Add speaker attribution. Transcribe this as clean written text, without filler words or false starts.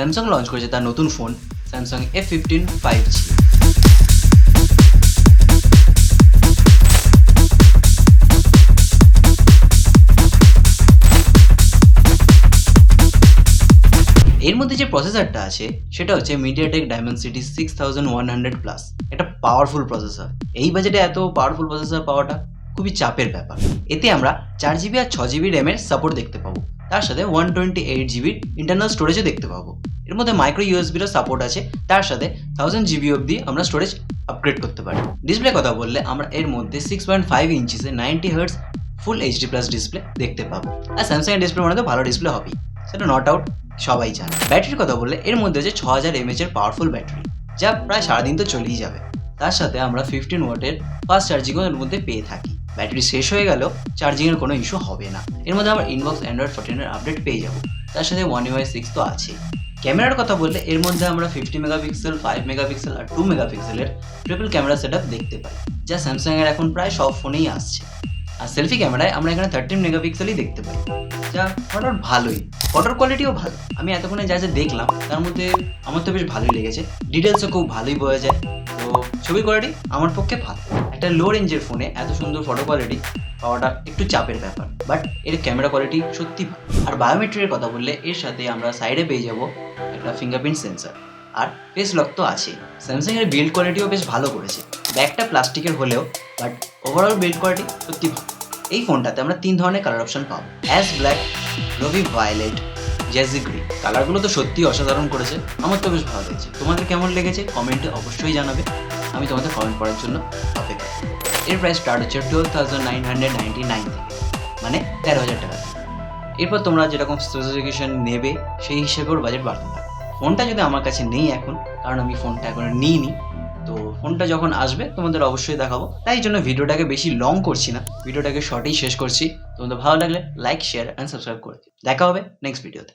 Speaker 1: Samsung launch করেছে তার নতুন ফোন স্যামসাং A15 5G। এর মধ্যে যে প্রসেসরটা আছে সেটা হচ্ছে MediaTek Dimensity 6100 প্লাস। এটা পাওয়ারফুল প্রসেসর। এই বাজেটে এত পাওয়ারফুল প্রসেসর পাওয়াটা খুবই চাপের ব্যাপার। এতে আমরা 4GB আর 6GB র্যামের সাপোর্ট দেখতে পাবো, তার সাথে 128GB ইন্টারনাল স্টোরেজও দেখতে পাবো। এর মধ্যে মাইক্রো ইউএসবিরও সাপোর্ট আছে, তার সাথে 1000GB অবধি আমরা স্টোরেজ আপগ্রেড করতে পারি। ডিসপ্লে কথা বললে আমরা এর মধ্যে 6.5 ইঞ্চিসে 90Hz ফুল HD প্লাস ডিসপ্লে দেখতে পাবো। আর স্যামসাংয়ের ডিসপ্লে মানে তো ভালো ডিসপ্লে হবেই, সেটা নট আউট, সবাই জানে। ব্যাটারির কথা বললে এর মধ্যে আছে 6000 mAh এর পাওয়ারফুল ব্যাটারি, যা প্রায় সারাদিন তো চলেই যাবে। তার সাথে আমরা 15 ওয়াটের ফাস্ট চার্জিংও এর মধ্যে পেয়ে থাকি। ব্যাটারি শেষ হয়ে গেলেও চার্জিংয়ের কোনো ইস্যু হবে না। এর মধ্যে আমরা ইনবক্স অ্যান্ড্রয়েড 14 এর আপডেট পেয়ে যাবো, তার সাথে One UI 6 তো আছে। ক্যামেরার কথা বললে এর মধ্যে আমরা 50 মেগাপিক্সেল, 5 মেগাপিক্সেল আর 2 মেগাপিক্সেলের ট্রিপল ক্যামেরা সেটআপ দেখতে পাই, যা স্যামসাংয়ের এখন প্রায় সব ফোনেই আসছে। আর সেলফি ক্যামেরায় আমরা এখানে 13 মেগাপিক্সেলই দেখতে পাই, যা ফটোর ভালোই। ফটোর কোয়ালিটিও ভালো। আমি এতক্ষণে যা যা দেখলাম তার মধ্যে আমার তো বেশ ভালোই লেগেছে। ডিটেলসও খুব ভালোই বোঝা যায়, তো ছবির কোয়ালিটি আমার পক্ষে ভালো। একটা লো রেঞ্জের ফোনে এত সুন্দর ফটো কোয়ালিটি পাওয়াটা একটু চাপের ব্যাপার, বাট এর ক্যামেরা কোয়ালিটি সত্যি ভালো। আর বায়োমেট্রিকের কথা বললে এর সাথে আমরা সাইডে পেয়ে যাব একটা ফিঙ্গারপ্রিন্ট সেন্সর, আর ফেস লক তো আছে। স্যামসাংয়ের বিল্ড কোয়ালিটিও বেশ ভালো করেছে। ব্যাগটা প্লাস্টিকের হলেও বাট ওভারঅল বিল্ড কোয়ালিটি সত্যি ভালো। এই ফোনটাতে আমরা 3 ধরনের কালার অপশন পাবো, অ্যাশ ব্ল্যাক, রবি ভায়োলেট, জ্যাজি গ্রিন। কালারগুলো তো সত্যি অসাধারণ করেছে, আমার তো বেশ ভালো লেগেছে। তোমাদের কেমন লেগেছে কমেন্টে অবশ্যই জানাবে, আমি তোমাদের কমেন্ট করার জন্য অপেক্ষা করব। এর প্রাইস স্টার্ট হচ্ছে 12,999 থেকে, মানে 13,000 টাকা থেকে। এরপর তোমরা যেরকম স্পেসিফিকেশন নেবে সেই হিসেবে ওর বাজেট বাড়তে থাকে। ফোনটা যদি আমার কাছে নেই এখন, কারণ আমি ফোনটা এখন নিইনি, তো ফোনটা যখন আসবে তোমাদের অবশ্যই দেখাবো। তাই জন্য ভিডিওটাকে বেশি লং করছি না, ভিডিওটাকে শর্টেই শেষ করছি। তোমাদের ভালো লাগলে লাইক, শেয়ার অ্যান্ড সাবস্ক্রাইব করে দিও। দেখা হবে নেক্সট ভিডিওতে।